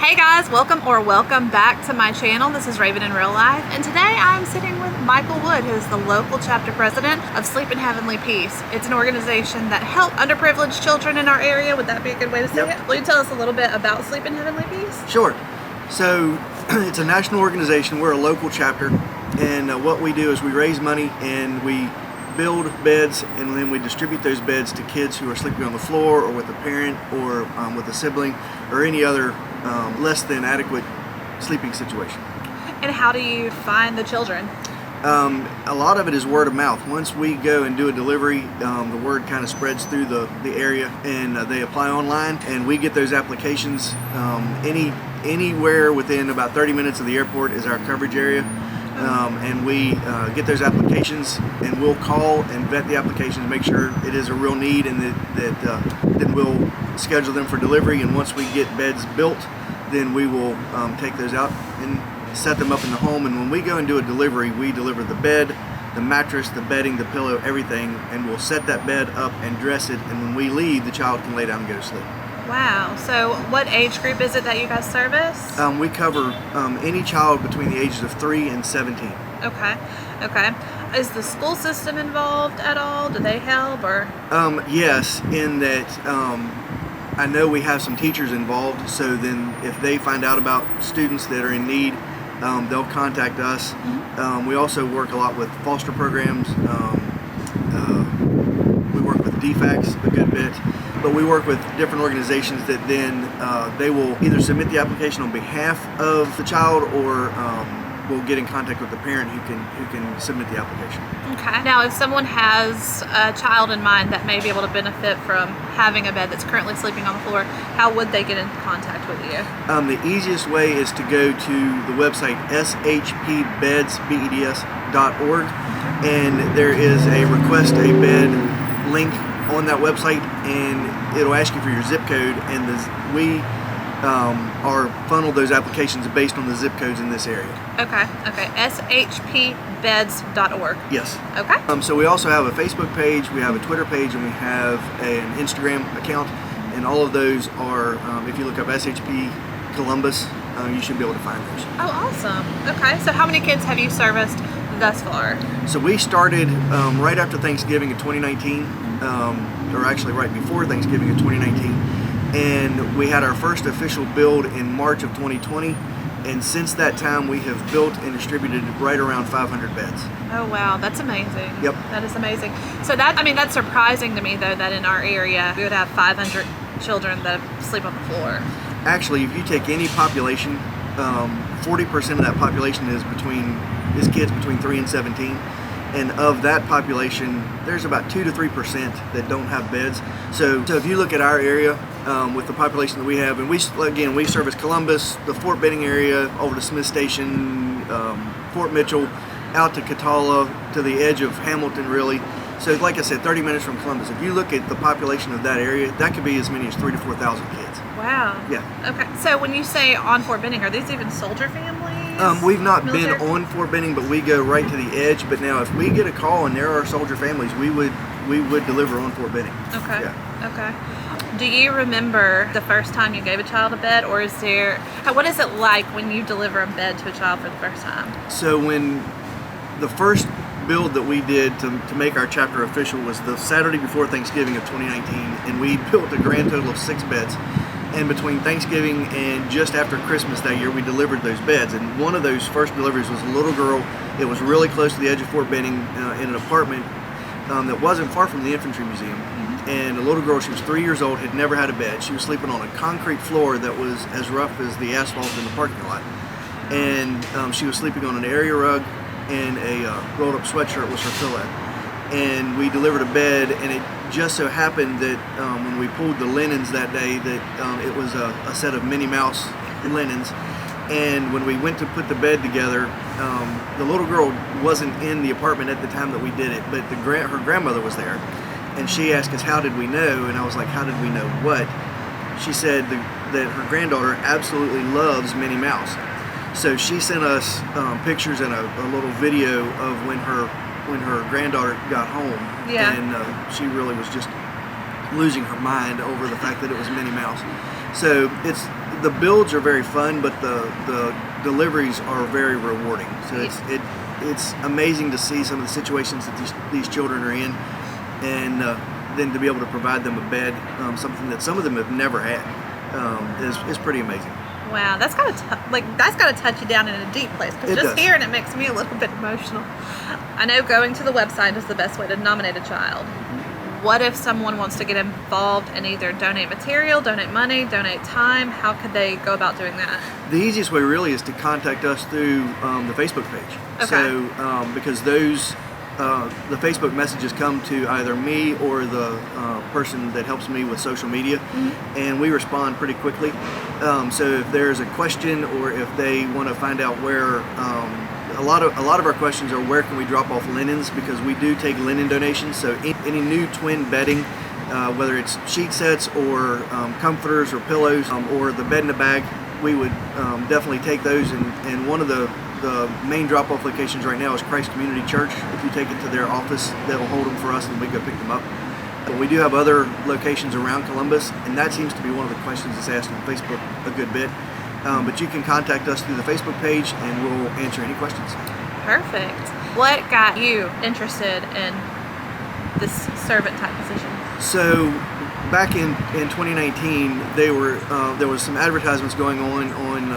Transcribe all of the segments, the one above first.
Hey guys, welcome back to my channel. This is Raven in Real Life, and today I'm sitting with Michael Wood, who is the local chapter president of Sleep in Heavenly Peace. It's an organization that helps underprivileged children in our area. Would that be a good way to say it? Will you tell us a little bit about Sleep in Heavenly Peace? Sure. So it's a national organization. We're a local chapter, and what we do is we raise money and we build beds, and then we distribute those beds to kids who are sleeping on the floor or with a parent or with a sibling or any other less than adequate sleeping situation. And how do you find the children? A lot of it is word of mouth. Once we go and do a delivery, the word kind of spreads through the area, and they apply online, and we get those applications. Anywhere within about 30 minutes of the airport is our coverage area. And we get those applications, and we'll call and vet the application to make sure it is a real need, and then we'll schedule them for delivery. And once we get beds built, then we will take those out and set them up in the home. And when we go and do a delivery, we deliver the bed, the mattress, the bedding, the pillow, everything, and we'll set that bed up and dress it. And when we leave, the child can lay down and go to sleep. Wow. So what age group is it that you guys service? We cover any child between the ages of 3 and 17. Okay. Is the school system involved at all? Do they help or? Yes, in that I know we have some teachers involved, so then if they find out about students that are in need, they'll contact us. Mm-hmm. We also work a lot with foster programs. We work with DFACs a good bit. But we work with different organizations that then they will either submit the application on behalf of the child, or we'll get in contact with the parent who can submit the application. Okay. Now, if someone has a child in mind that may be able to benefit from having a bed that's currently sleeping on the floor, how would they get in contact with you? The easiest way is to go to the website shpbeds.org, and there is a request a bed link on that website, and it'll ask you for your zip code, and we are funneled those applications based on the zip codes in this area. Okay. shpbeds.org. Yes. Okay. So we also have a Facebook page, we have a Twitter page, and we have an Instagram account, and all of those are, if you look up SHP Columbus, you should be able to find those. Oh, awesome. Okay. So how many kids have you serviced thus far? So we started right after Thanksgiving of 2019, or actually right before Thanksgiving of 2019, and we had our first official build in March of 2020, and since that time we have built and distributed right around 500 beds. Oh wow, that's amazing. Yep. That is amazing. So that's surprising to me though, that in our area we would have 500 children that sleep on the floor. Actually, if you take any population, 40% of that population is kids between 3 and 17. And of that population, there's about 2 to 3% that don't have beds. So if you look at our area with the population that we have, and we service Columbus, the Fort Benning area, over to Smith Station, Fort Mitchell, out to Catala, to the edge of Hamilton, really. So like I said, 30 minutes from Columbus. If you look at the population of that area, that could be as many as 3,000 to 4,000 kids. Wow. Yeah. Okay. So when you say on Fort Benning, are these even soldier families? We've not military? been on Fort Benning, but we go right to the edge. But now, if we get a call and there are soldier families, we would deliver on Fort Benning. Okay. Yeah. Okay. Do you remember the first time you gave a child a bed, or what is it like when you deliver a bed to a child for the first time? So when the first build that we did to make our chapter official was the Saturday before Thanksgiving of 2019, and we built a grand total of 6 beds. And between Thanksgiving and just after Christmas that year, we delivered those beds. And one of those first deliveries was a little girl. It was really close to the edge of Fort Benning, in an apartment that wasn't far from the Infantry Museum. Mm-hmm. And a little girl, she was 3 years old, had never had a bed. She was sleeping on a concrete floor that was as rough as the asphalt in the parking lot. And she was sleeping on an area rug, and a rolled up sweatshirt was her pillow. And we delivered a bed, and it just so happened that when we pulled the linens that day, that it was a set of Minnie Mouse linens. And when we went to put the bed together, the little girl wasn't in the apartment at the time that we did it, but her grandmother was there. And she asked us, how did we know? And I was like, how did we know what? She said that her granddaughter absolutely loves Minnie Mouse. So she sent us pictures and a little video of when her granddaughter got home. Yeah. And she really was just losing her mind over the fact that it was Minnie Mouse. So the builds are very fun, but the deliveries are very rewarding. So it's amazing to see some of the situations that these children are in, and then to be able to provide them a bed, something that some of them have never had, is pretty amazing. Wow, that's gotta touch you down in a deep place, because just hearing it makes me a little bit emotional. I know going to the website is the best way to nominate a child. What if someone wants to get involved and either donate material, donate money, donate time? How could they go about doing that? The easiest way really is to contact us through the Facebook page. Okay. So because the Facebook messages come to either me or the person that helps me with social media, and we respond pretty quickly. So if there's a question, or if they want to find out where, a lot of our questions are, where can we drop off linens, because we do take linen donations. So any new twin bedding, whether it's sheet sets or comforters or pillows, or the bed in a bag, we would definitely take those. And one of the main drop-off locations right now is Christ Community Church. If you take it to their office, they'll hold them for us and we go pick them up. But we do have other locations around Columbus, and that seems to be one of the questions that's asked on Facebook a good bit. But you can contact us through the Facebook page and we'll answer any questions. Perfect. What got you interested in this servant type position? So back in 2019, there was some advertisements going on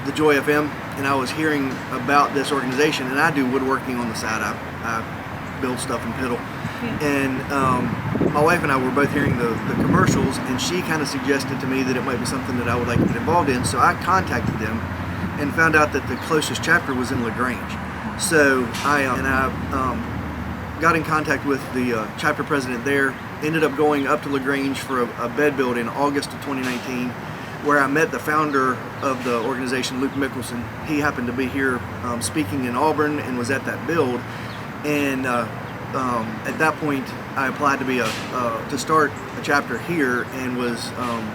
the Joy FM, and I was hearing about this organization, and I do woodworking on the side. I build stuff in Piddle. Yeah. And my wife and I were both hearing the commercials, and she kind of suggested to me that it might be something that I would like to get involved in. So I contacted them and found out that the closest chapter was in LaGrange. So I got in contact with the chapter president there, ended up going up to LaGrange for a bed build in August of 2019, where I met the founder of the organization, Luke Mickelson. He happened to be here speaking in Auburn and was at that build. And at that point, I applied to start a chapter here, and was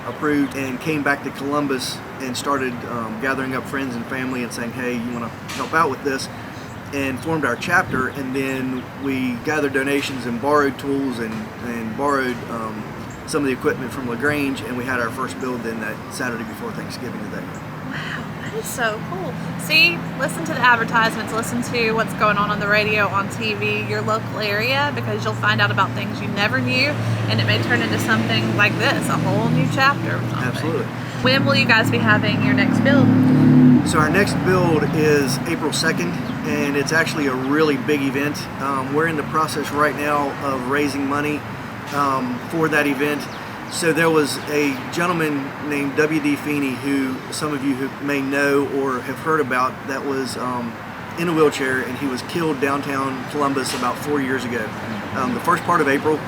approved, and came back to Columbus and started gathering up friends and family and saying, hey, you want to help out with this? And formed our chapter, and then we gathered donations and borrowed tools and borrowed some of the equipment from LaGrange, and we had our first build then that Saturday before Thanksgiving today. Wow, that is so cool. See, listen to the advertisements, listen to what's going on the radio, on TV, your local area, because you'll find out about things you never knew, and it may turn into something like this, a whole new chapter. Absolutely. When will you guys be having your next build? So our next build is April 2nd, and it's actually a really big event. We're in the process right now of raising money for that event. So there was a gentleman named W.D. Feeney, who some of you may know or have heard about, that was in a wheelchair, and he was killed downtown Columbus about 4 years ago, the first part of April.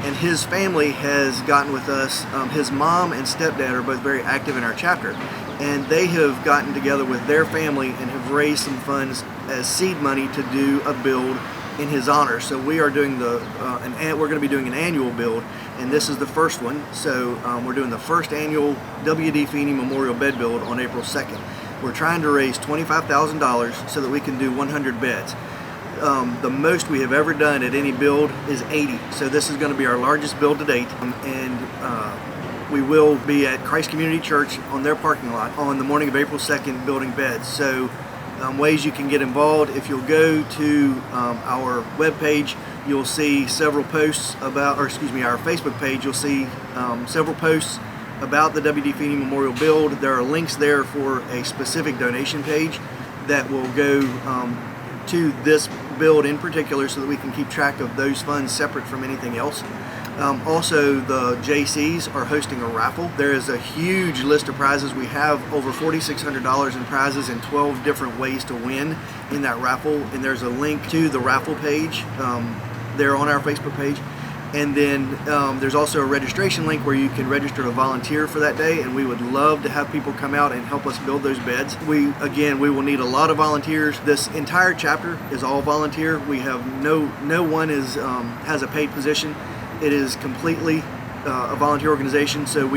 And his family has gotten with us. His mom and stepdad are both very active in our chapter, and they have gotten together with their family and have raised some funds as seed money to do a build in his honor. So we are doing we're going to be doing an annual build, and this is the first one. So we're doing the first annual W.D. Feeney Memorial Bed Build on April 2nd. We're trying to raise $25,000 so that we can do 100 beds. The most we have ever done at any build is 80. So this is going to be our largest build to date, and we will be at Christ Community Church on their parking lot on the morning of April 2nd building beds. So ways you can get involved: if you'll go to our webpage, you'll see several posts about, our Facebook page, you'll see several posts about the W.D. Feeney Memorial Build. There are links there for a specific donation page that will go to this build in particular, so that we can keep track of those funds separate from anything else. Also, the JCs are hosting a raffle. There is a huge list of prizes. We have over $4,600 in prizes and 12 different ways to win in that raffle, and there's a link to the raffle page there on our Facebook page. And then there's also a registration link where you can register to volunteer for that day, and we would love to have people come out and help us build those beds. We will need a lot of volunteers. This entire chapter is all volunteer. We have no one has a paid position. It is completely a volunteer organization. So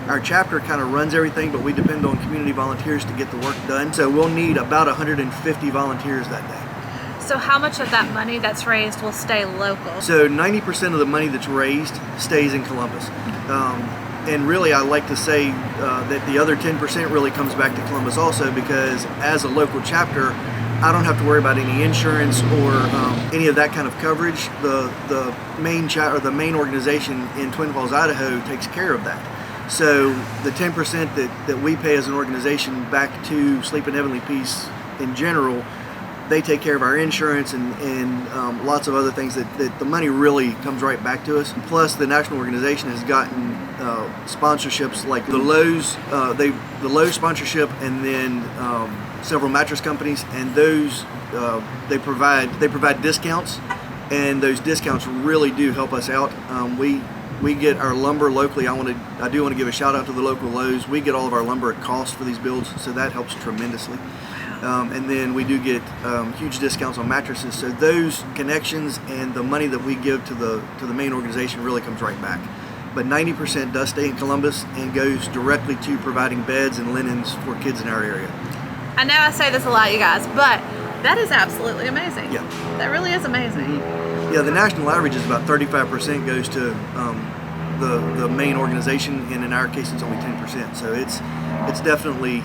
our chapter kind of runs everything, but we depend on community volunteers to get the work done. So we'll need about 150 volunteers that day. So how much of that money that's raised will stay local? So 90% of the money that's raised stays in Columbus. And really, I like to say that the other 10% really comes back to Columbus also, because as a local chapter, I don't have to worry about any insurance or any of that kind of coverage. The main organization in Twin Falls, Idaho takes care of that. So the 10% that we pay as an organization back to Sleep in Heavenly Peace in general, they take care of our insurance and lots of other things that the money really comes right back to us. Plus, the national organization has gotten sponsorships like the Lowe's sponsorship, and then several mattress companies, and those they provide discounts, and those discounts really do help us out. We get our lumber locally. I do want to give a shout out to the local Lowe's. We get all of our lumber at cost for these builds, so that helps tremendously. And then we do get huge discounts on mattresses. So those connections and the money that we give to the main organization really comes right back. But 90% does stay in Columbus and goes directly to providing beds and linens for kids in our area. I know I say this a lot, you guys, but that is absolutely amazing. Yeah. That really is amazing. Mm-hmm. Yeah, the national average is about 35% goes to the main organization, and in our case it's only 10%. So it's definitely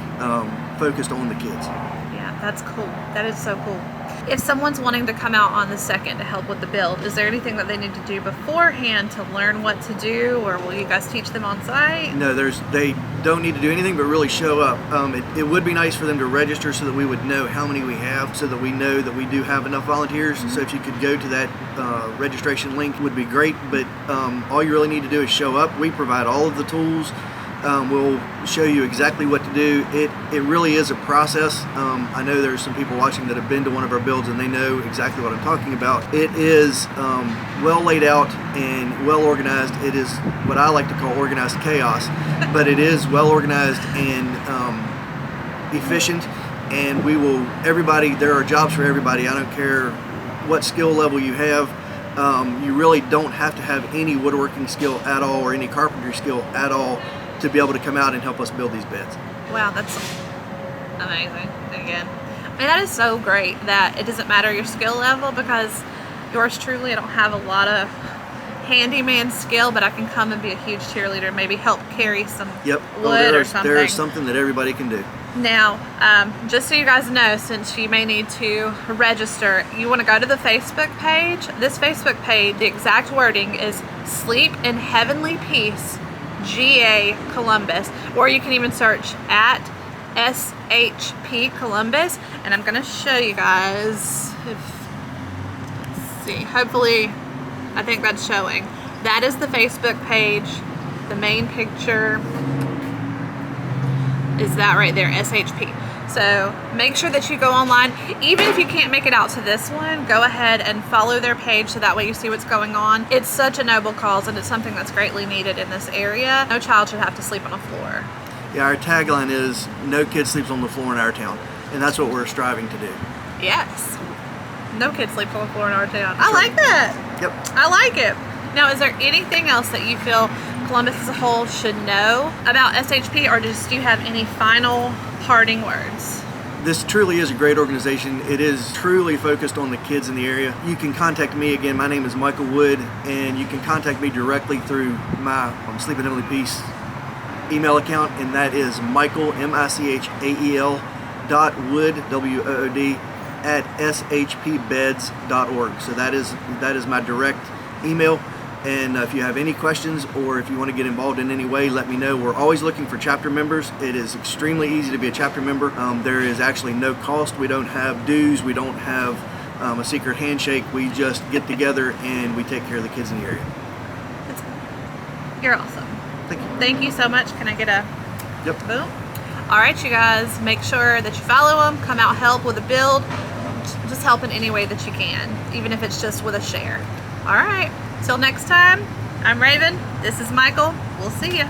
focused on the kids. Yeah, that's cool. That is so cool. If someone's wanting to come out on the 2nd to help with the build, is there anything that they need to do beforehand to learn what to do, or will you guys teach them on site? No, they don't need to do anything but really show up. It would be nice for them to register so that we would know how many we have, so that we know that we do have enough volunteers. So if you could go to that registration link, would be great. But all you really need to do is show up. We provide all of the tools. We'll show you exactly what to do. It really is a process. I know there's some people watching that have been to one of our builds and they know exactly what I'm talking about. It is well laid out and well organized. It is what I like to call organized chaos, but it is well organized and efficient. And there are jobs for everybody. I don't care what skill level you have. You really don't have to have any woodworking skill at all or any carpentry skill at all to be able to come out and help us build these beds. Wow, that's amazing. Again, I mean, that is so great that it doesn't matter your skill level, because yours truly, I don't have a lot of handyman skill, but I can come and be a huge cheerleader and maybe help carry some wood or something. There is something that everybody can do. Now, just so you guys know, since you may need to register, you want to go to the Facebook page. This Facebook page, the exact wording is Sleep in Heavenly Peace, GA Columbus, or you can even search at SHP Columbus, and I'm going to show you guys let's see, hopefully I think that's showing. That is the Facebook page. The main picture is that right there, SHP. So make sure that you go online. Even if you can't make it out to this one, go ahead and follow their page so that way you see what's going on. It's such a noble cause, and it's something that's greatly needed in this area. No child should have to sleep on a floor. Yeah, our tagline is no kid sleeps on the floor in our town, and that's what we're striving to do. Yes. No kid sleeps on the floor in our town. I like that. Yep. I like it. Now, is there anything else that you feel Columbus as a whole should know about SHP, or do you have any final parting words? This truly is a great organization. It is truly focused on the kids in the area. You can contact me again. My name is Michael Wood, and you can contact me directly through my Sleep in Heavenly Peace email account, and that is Michael, MICHAEL .wood, WOOD, at shpbeds.org. So that is my direct email. And if you have any questions, or if you want to get involved in any way, let me know. We're always looking for chapter members. It is extremely easy to be a chapter member. There is actually no cost. We don't have dues. We don't have a secret handshake. We just get together and we take care of the kids in the area. You're awesome. Thank you. Thank you so much. Can I get a boom? All right, you guys, make sure that you follow them. Come out, help with a build. Just help in any way that you can, even if it's just with a share. All right. Till next time, I'm Raven. This is Michael. We'll see you.